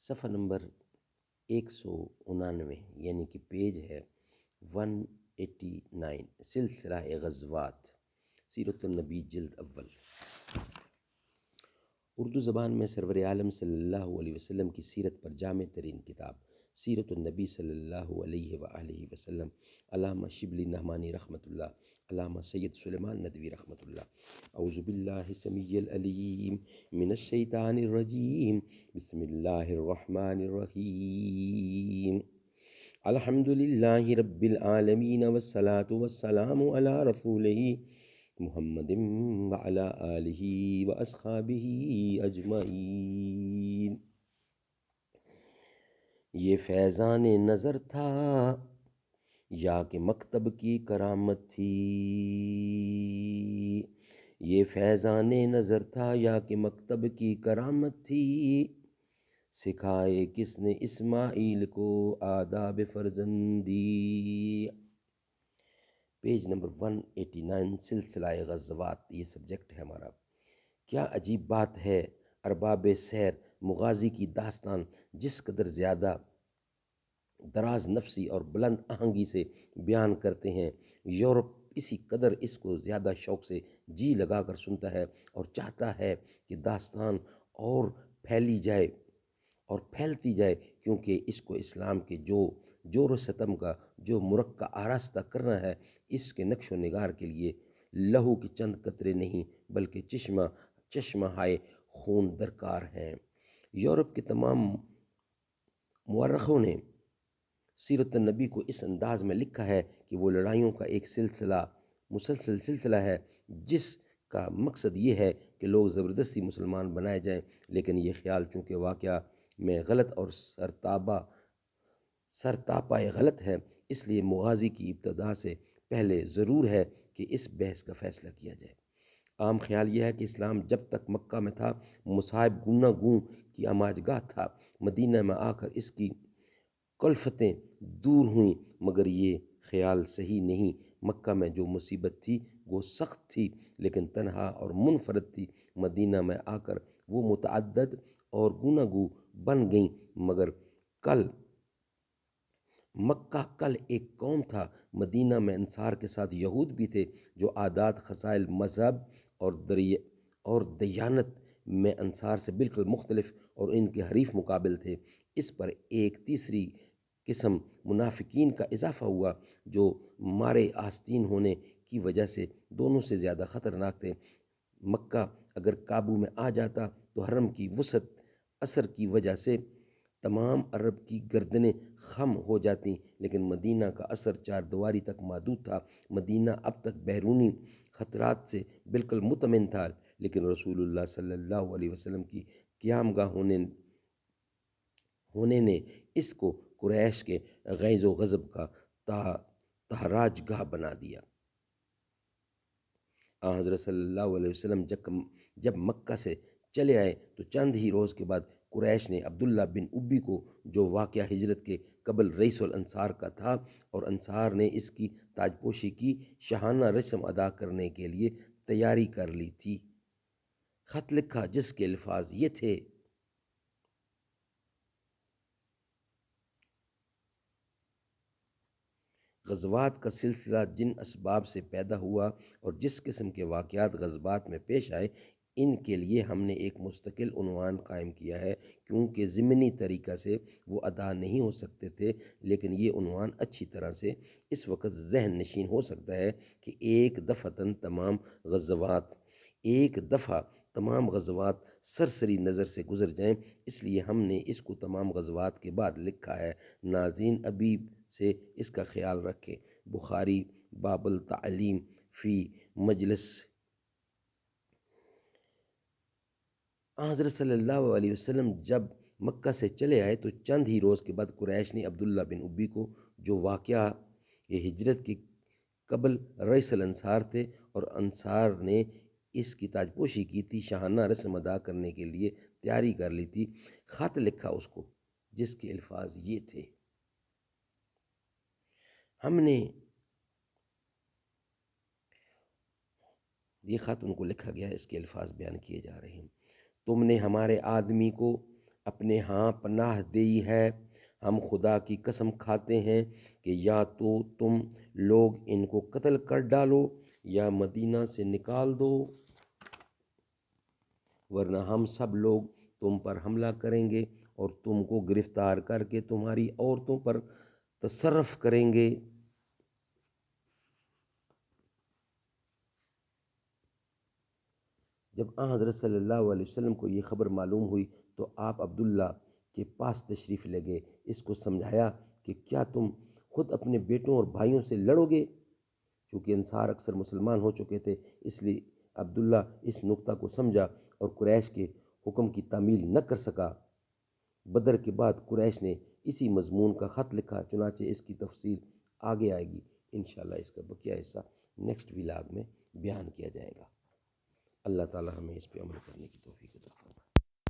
صفحہ نمبر 199 یعنی کہ پیج ہے 189، سلسلہ غزوات، سیرت النبی جلد اول۔ اردو زبان میں سرور عالم صلی اللہ علیہ وسلم کی سیرت پر جامع ترین کتاب سیرت النبی صلی اللہ علیہ وآلہ وسلم، علامہ شبلی نعمانی رحمۃ اللہ، علامہ سید سلیمان ندوی رحمۃ اللہ۔ اعوذ باللہ السمیع العلیم من الشیطان الرجیم، بسم اللہ الرحمن الرحیم۔ الحمد للہ رب العالمین والصلاة والسلام علی رسولہ محمد وعلی آلہ واصحابہ اجمعین۔ یہ فیضان نظر تھا یا کہ مکتب کی کرامت تھی، یہ فیضان نظر تھا یا کہ مکتب کی کرامت تھی، سکھائے کس نے اسماعیل کو آداب فرزندی۔ پیج نمبر 189، سلسلہ غزوات، یہ سبجیکٹ ہے ہمارا۔ کیا عجیب بات ہے، ارباب سیر مغازی کی داستان جس قدر زیادہ دراز نفسی اور بلند آہنگی سے بیان کرتے ہیں، یورپ اسی قدر اس کو زیادہ شوق سے جی لگا کر سنتا ہے اور چاہتا ہے کہ داستان اور پھیلی جائے اور پھیلتی جائے، کیونکہ اس کو اسلام کے جو جور و ستم کا جو مرقع آراستہ کرنا ہے، اس کے نقش و نگار کے لیے لہو کے چند قطرے نہیں بلکہ چشمہ ہائے خون درکار ہیں۔ یورپ کے تمام مورخوں نے سیرت النبی کو اس انداز میں لکھا ہے کہ وہ لڑائیوں کا ایک مسلسل سلسلہ ہے، جس کا مقصد یہ ہے کہ لوگ زبردستی مسلمان بنائے جائیں، لیکن یہ خیال چونکہ واقعہ میں غلط اور سرتاپا غلط ہے، اس لیے مغازی کی ابتدا سے پہلے ضرور ہے کہ اس بحث کا فیصلہ کیا جائے۔ عام خیال یہ ہے کہ اسلام جب تک مکہ میں تھا مصائب گونہ گوں کی آماج گاہ تھا، مدینہ میں آ کر اس کی کلفتیں دور ہوئیں، مگر یہ خیال صحیح نہیں۔ مکہ میں جو مصیبت تھی وہ سخت تھی لیکن تنہا اور منفرد تھی، مدینہ میں آ کر وہ متعدد اور گونہ گوں بن گئیں، مگر مکہ کل ایک قوم تھا، مدینہ میں انصار کے ساتھ یہود بھی تھے جو عادات، خصائل، مذہب اور دیانت میں انصار سے بالکل مختلف اور ان کے حریف مقابل تھے۔ اس پر ایک تیسری قسم منافقین کا اضافہ ہوا جو مارے آستین ہونے کی وجہ سے دونوں سے زیادہ خطرناک تھے۔ مکہ اگر قابو میں آ جاتا تو حرم کی وسعت اثر کی وجہ سے تمام عرب کی گردنیں خم ہو جاتی، لیکن مدینہ کا اثر چار دیواری تک محدود تھا۔ مدینہ اب تک بیرونی خطرات سے بالکل مطمئن تھا، لیکن رسول اللہ صلی اللہ علیہ وسلم کی قیام گاہ ہونے نے اس کو قریش کے غیظ و غضب کا تاراج گاہ بنا دیا۔ حضرت صلی اللہ علیہ وسلم جب مکہ سے چلے آئے تو چند ہی روز کے بعد قریش نے عبداللہ بن ابی کو، جو واقعہ ہجرت کے قبل رئیس الانصار کا تھا اور انصار نے اس کی تاجپوشی کی شاہانہ رسم ادا کرنے کے لیے تیاری کر لی تھی، خط لکھا جس کے الفاظ یہ تھے: غزوات کا سلسلہ جن اسباب سے پیدا ہوا اور جس قسم کے واقعات غزوات میں پیش آئے، ان کے لیے ہم نے ایک مستقل عنوان قائم کیا ہے، کیونکہ ضمنی طریقہ سے وہ ادا نہیں ہو سکتے تھے، لیکن یہ عنوان اچھی طرح سے اس وقت ذہن نشین ہو سکتا ہے کہ ایک دفعہ تمام غزوات سرسری نظر سے گزر جائیں، اس لیے ہم نے اس کو تمام غزوات کے بعد لکھا ہے۔ ناظرین ابھی سے اس کا خیال رکھیں۔ بخاری باب التعلیم فی مجلس۔ حضرت صلی اللہ علیہ وسلم جب مکہ سے چلے آئے تو چند ہی روز کے بعد قریش نے عبداللہ بن ابی کو، جو واقعہ یہ ہجرت کے قبل رئیس الانصار تھے اور انصار نے اس کی تاجپوشی کی تھی، شاہانہ رسم ادا کرنے کے لیے تیاری کر لی تھی، خط لکھا اس کو جس کے الفاظ یہ تھے: ہم نے یہ خط ان کو لکھا گیا، اس کے الفاظ بیان کیے جا رہے ہیں: تم نے ہمارے آدمی کو اپنے ہاں پناہ دی ہے، ہم خدا کی قسم کھاتے ہیں کہ یا تو تم لوگ ان کو قتل کر ڈالو یا مدینہ سے نکال دو، ورنہ ہم سب لوگ تم پر حملہ کریں گے اور تم کو گرفتار کر کے تمہاری عورتوں پر تصرف کریں گے۔ جب آن حضرت صلی اللہ علیہ وسلم کو یہ خبر معلوم ہوئی تو آپ عبداللہ کے پاس تشریف لے گئے، اس کو سمجھایا کہ کیا تم خود اپنے بیٹوں اور بھائیوں سے لڑو گے؟ چونکہ انصار اکثر مسلمان ہو چکے تھے، اس لیے عبداللہ اس نقطہ کو سمجھا اور قریش کے حکم کی تعمیل نہ کر سکا۔ بدر کے بعد قریش نے اسی مضمون کا خط لکھا، چنانچہ اس کی تفصیل آگے آئے گی، انشاءاللہ اس کا بقیہ حصہ نیکسٹ ولاگ میں بیان کیا جائے گا۔ اللہ تعالی ہمیں اس پہ عمل کرنے کی توفیق عطا فرمائے۔